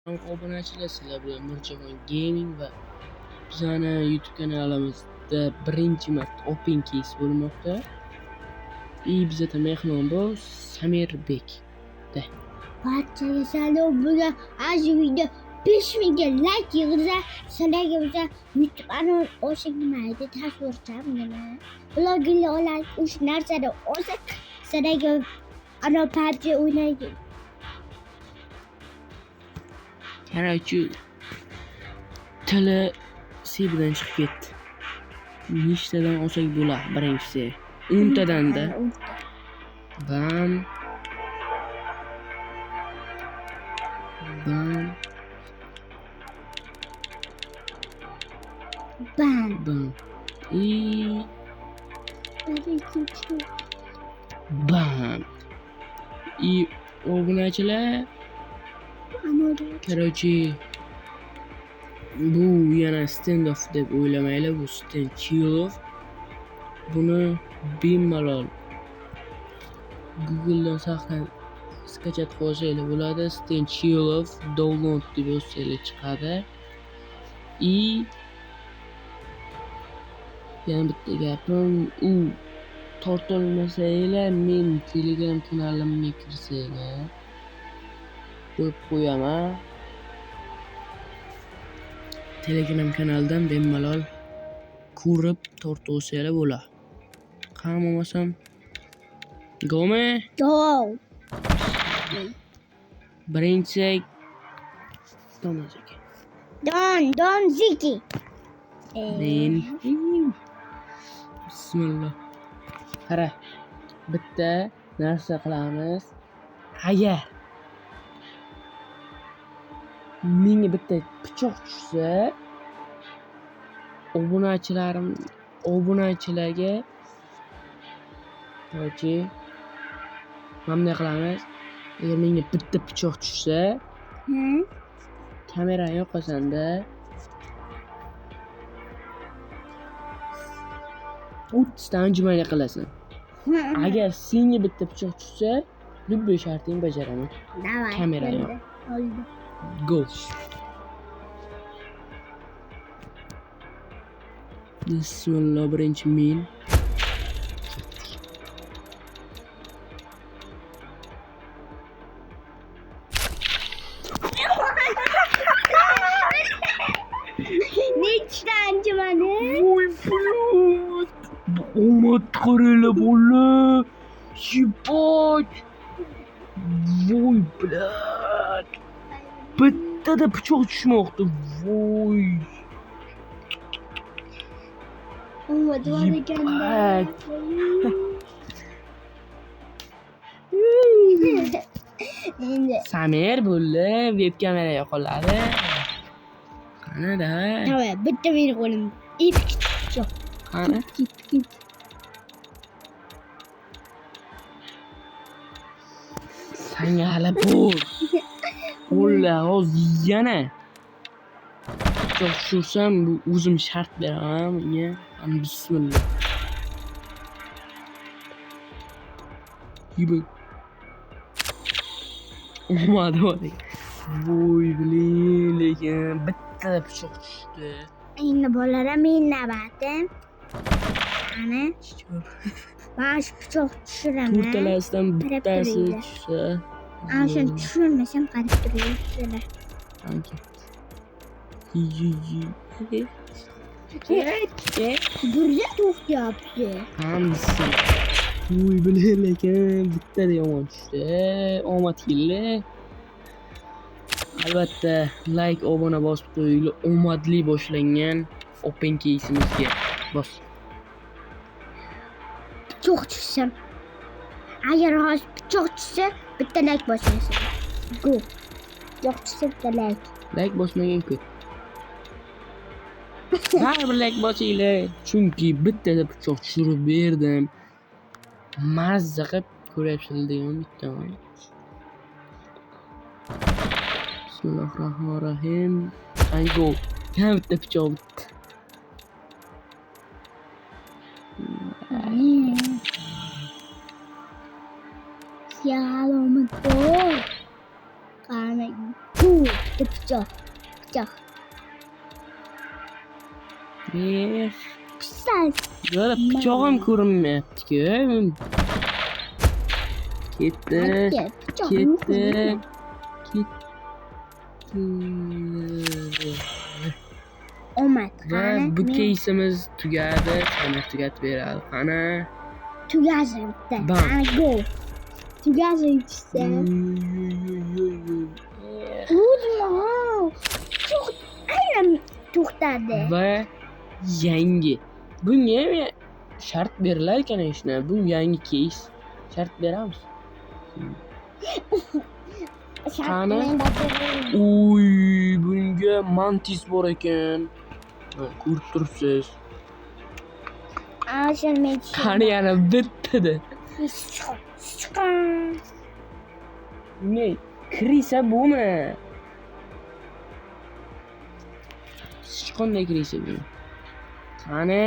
Obunachilar sizlar bilan Mirjahon Gaming va bizani YouTube kanalimizda birinchi marta Open Case bo'lmoqda. Bizda mehmon bu Samirbek. Barchaga salom. Bugun shu video 5000 ga like yig'ilsa, sizlarga biza YouTube kanal o'shigmaydi tasvircham nima. Bloginglar o'sha narsani o'sha sizlarga ana PUBG o'ynaydi. Короче, tili C bilan chiqib ketdi. Nechtadan olsak bo'ladi birinchisi? 10 tadan-da. Bam. Bam. Bam. Bam. Bam. Obunachilar. Короче, bu yana standoff deb o'ylamanglar, bu stand chill. Buni bemalol Google'dan skachat qilsanglar bo'ladi. Stand chill download deb yozsanglar chiqadi. Yana bitta gapim, u tortolmasanglar men Telegram kanalimga kirsanglar qo'yib qo'yaman. Telegram kanalidan bemalol ko'rib tortib olsanglar bo'ladi. Qamamasam Gome? Go. Birinchi Donaziki. Don Ziki. Men Bismillah. Qara. Bitta narsa qilamiz. Agar menga bitta pichoq tushsa, obunachilarga yoki bunday qilamiz. Agar menga bitta pichoq tushsa, kamerani yoqasanda 30 ta anjumanga qilasan. Agar senga bitta pichoq tushsa, любой sharting bajaraman. Davay. Kamera yo'q. Oldi. Go. Bismillah, birinchi men. Nechta anjumani? Voy bulut. Omad qaranglar bolalar. Yibot. Voy bulut. Bittada pichoq tushmoqda. Voy. Duvar ekanda. Endi Samir bo'ldi, web kamera yoqiladi. Qanada? davay, bitta meni qo'lim. Pichoq. Qani? Kit. Sanga hali bor. O'lla, hozir yana. Pichoq tushirsam, bu o'zim shart beraman bunga. Bismillah. Yibay. Olmadi. Voy bilin, lekin bitta pichoq tushdi. Endi bolalar men navbatim. Ana, mana shu pichoq tushiraman. To'rtalasidan bittasi tushsa. Ana shuni tushirmasam qarab turasizlar. Anki. Burja to'xtayapti. Hamsi. Voy bilin, lekin bittada yomon tushdi. Omad keldi. Albatta, like, obuna bosib qo'yinglar. Omadli boshlangan Open Case'imizga bos. Pichoq tushsa. Agar hozir pichoq tushsa, bitta like bosasiz. Go. Pichoq tushsa bitta like. Like bosmagan ko'p. Baribir like bosinglar. Chunki bittada pichoq tushirib berdim. Mazza qilib ko'ryapsizlar degan bittaman. Bismillahirrohmanirrohim. Go. Yana bitta pichoq bitdi. Siyalomat bor. Qani, bu pichoq. Pissan. Böyle pichog'im ko'rinmayapti-ku. Ketdi. Omad. Va bu keysimiz tugadi. Qani tugatib beradi. Qani. Tugazim bitta. Bam. Qani go. Tugazim chiqsa. Urma. Çok aynan to'xtadi. Va yangi. Bunga shart berilar ekan ishni. Bu yangi keys. Shart beramiz. Qani? Uy, bunga mantis bor ekan. Ko'rib turibsiz. Qani yana bitdi. Ne? Kirisa bumi? Sichqonday kirisa bu. Qani?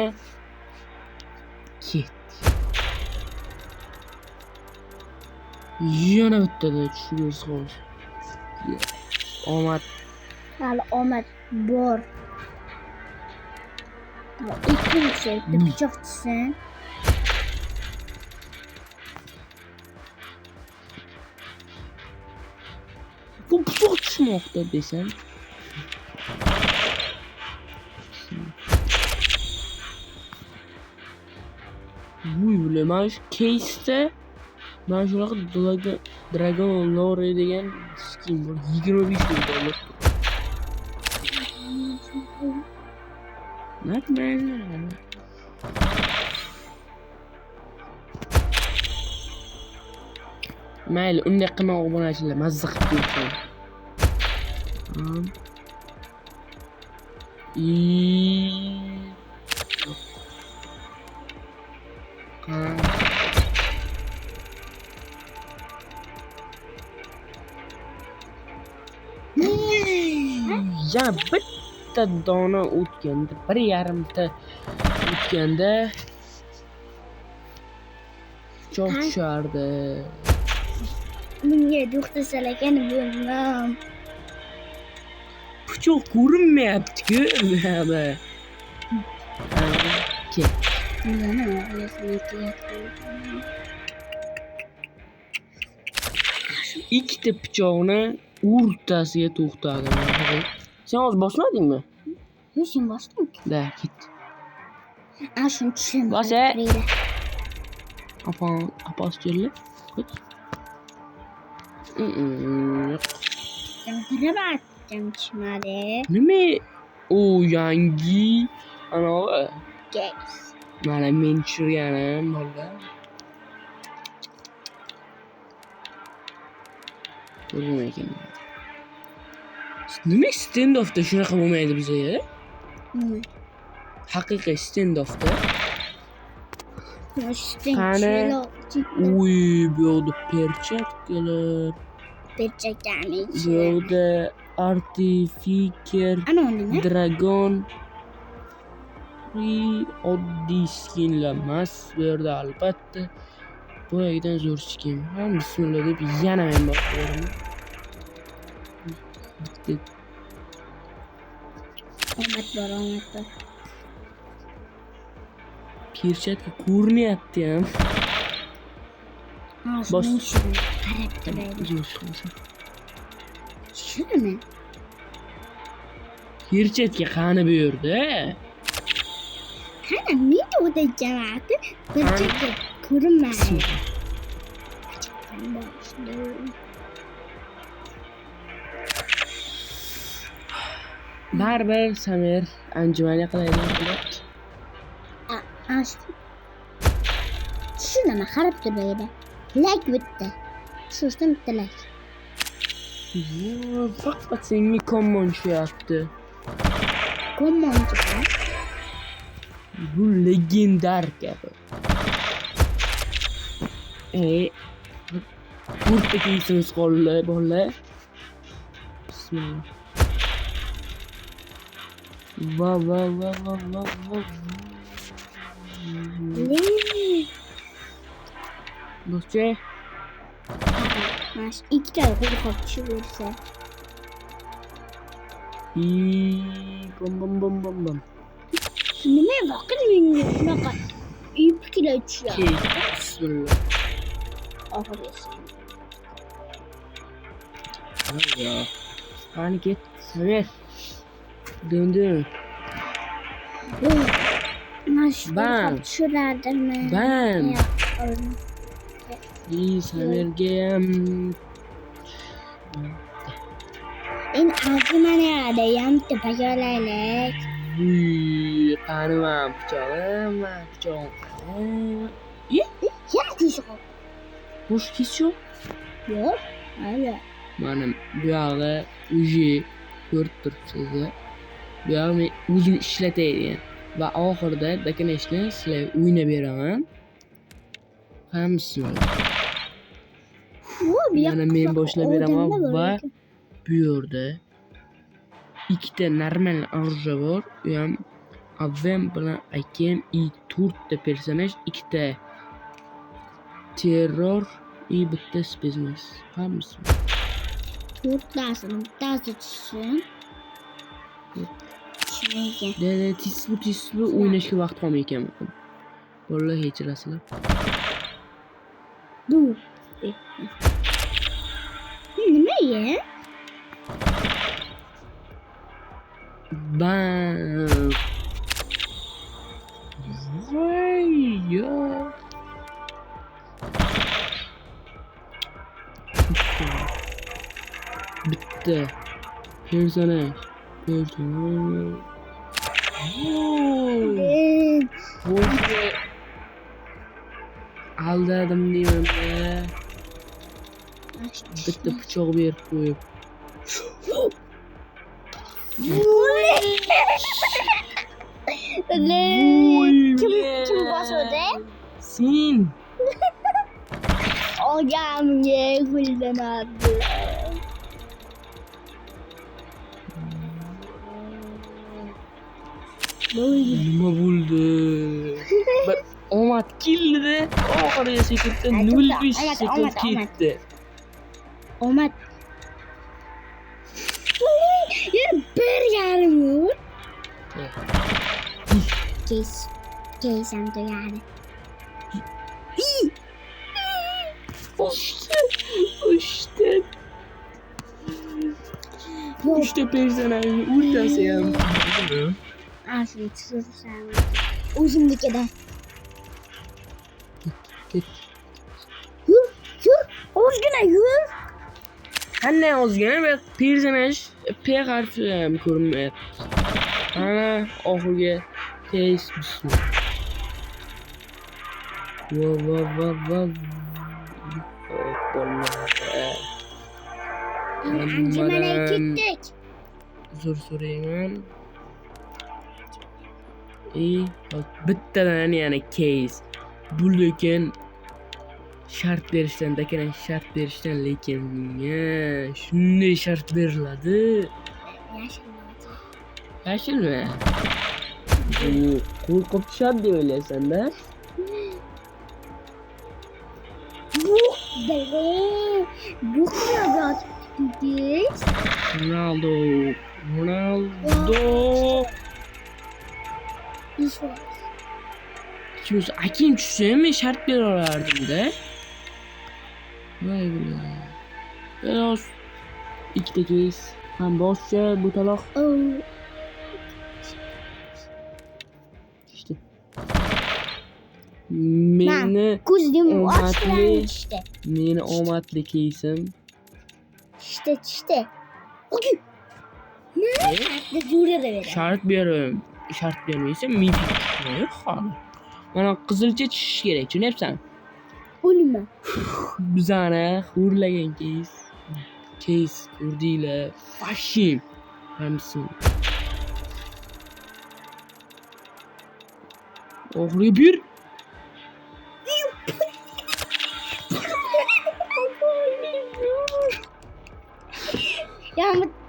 Ket. Yana bitdi-da, tushib qoldi. Omad. Hali omad bor. Ikkinchi pichoq chiqsin. Bu pichoq tushmoqda desam. Vuy bile, mana shu case'da mana shunaqa Dragon Lore degan skin bor. $25,000. Naqmayli. Mayli, unday qilmang obunachilar, mazza qilib ko'rsin. Ya bitta dona o'tganda, 1,5 ta o'tganda pichoq tushardi. Bunga to'xtasalar ekan bo'lmam. Pichoq ko'rinmayapti-ku. Mana. Ket. Ikkita pichoqni o'rtasiga to'xtadi. Sen hozir bosmadingmi? Yo'q, sen bosding. Da, ket. Ana shuni tushim. Bosa. Qapas keldi. Ket. Qarabatdim tushmadi. Nima? O yangi anavi. Games. Mana men tushirganim bo'ldi. Bo'lmaydi. Nima stand-offda shunaqa bo'lmaydi bizga? Haqiqiy stand-offda. Qani? Uy, bu yoqda perchatkalar. Perchatkani. Bu yoqda Artificer, Ana nima? Dragon. Oddiy skinlar emas, bu yerda albatta boyagidan zo'r skin. Bismillah deb yana men boqaman. Bitta. Omad bor. Perchatka ko'rinyapti ham. Bos. Qarab turaylik. Zo'r chiqmasa. Shunimi? Perchatka qani bu yerda? Qani menda o'ta jamoati perchatka ko'rinmaydi. Baribir Samir anjumani qilayotgan. Shunimi qarab turaylik. Like bitta. Tushishdan bitta like. Faqat senga common tushyapti. Common chiqadi. Bu legendar kabi. To'rtta keysimiz qoldi, bolalar. Bismillah. Va. Boschi. Mas ikkita qo'l qopchi bo'lsa. Bom bom bom bom bom. Nima vaqt menga shunaqa ipkilar tushadi. Bismillah. Oxirgisi. Ya. Hani git. Samer. Döndü. Ben. Tushirardimi? Ben. Ya, Samerga en azimana ham tepaga olaylik. qani men pichog'im. Yana teshib. Bosh kesib. Yo'q, mayli. Mana bu yog'i uji ko'rib turibsiz. Bu yog'i men o'zim ishlatayman va oxirida dokonechni sizlarga o'ynab beraman. Hammasi. Yana men boshlab beraman va bu yerda ikkita normal orja bor. U ham Avem bilan Akem i 4 ta personaj, ikkita terror i bitta spesmas. Hammasi. To'rttasini bittasi tushsin. Tushmaygan. Dede tisbu o'ynashga vaqt qolmay ekan. Bolalar kechirasizlar. Bu. Nima ya? Bam. Vay ya. Bitti. Personaj. Boşa aldadım diyeyim ya. Bitti bıçağı bir koyup. Kim basıyordu? Sen. Hocam ye gülden aldı. Nima bo'ldi? Bir omad keldi. Oxiriga sekundda 0.5 sekund ketdi. Omad. Yana 1,5 yil. Keysam tugadi. Uçtu. Uchta personajni o'rtasi ham. Afiyet tutursam. O'zimnikida. Ket. Yur. Ozgina yur. Qanday ozgina bir personaj P harfi ham ko'rinmayapti. Ana oxirgi case bismillah. Va. Anjumana ketdik. Uzr so'rayman. Bittadan yana case. Bu lekin shart berishdan, lekin menga shunday shart beriladi. Yashilmi? Bu qo'rqib tushadi deb o'ylaysan-da? Bu kadar biz. Ronaldo. Ikimiz Akim tushsa men shart bera olardim-da. Voy billahi. Eros ikkita case ham boshcha bu taloq. İşte. Meni ko'zim ochgan işte. Meni omadli case'im. İşte. Okey. Ne? Jura da ver. Şart bermaysa mifik. Yo'q. Mana qizilcha tushish kerak, tushunyapsan? O'lma. Bizani xo'rlagan case ko'rdinglar. Fashim. Hammasi. Oxirgi bir.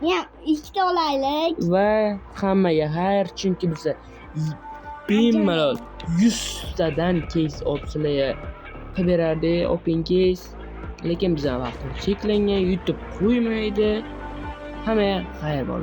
Ya ikkita olaylik. Va hammaga xayr, chunki biz bemalol 100 tadan case opsiyalar qilib berardi, open case. Lekin bizning vaqtimiz cheklangan, YouTube qo'ymaydi. Hammaga xayr bo'lsin.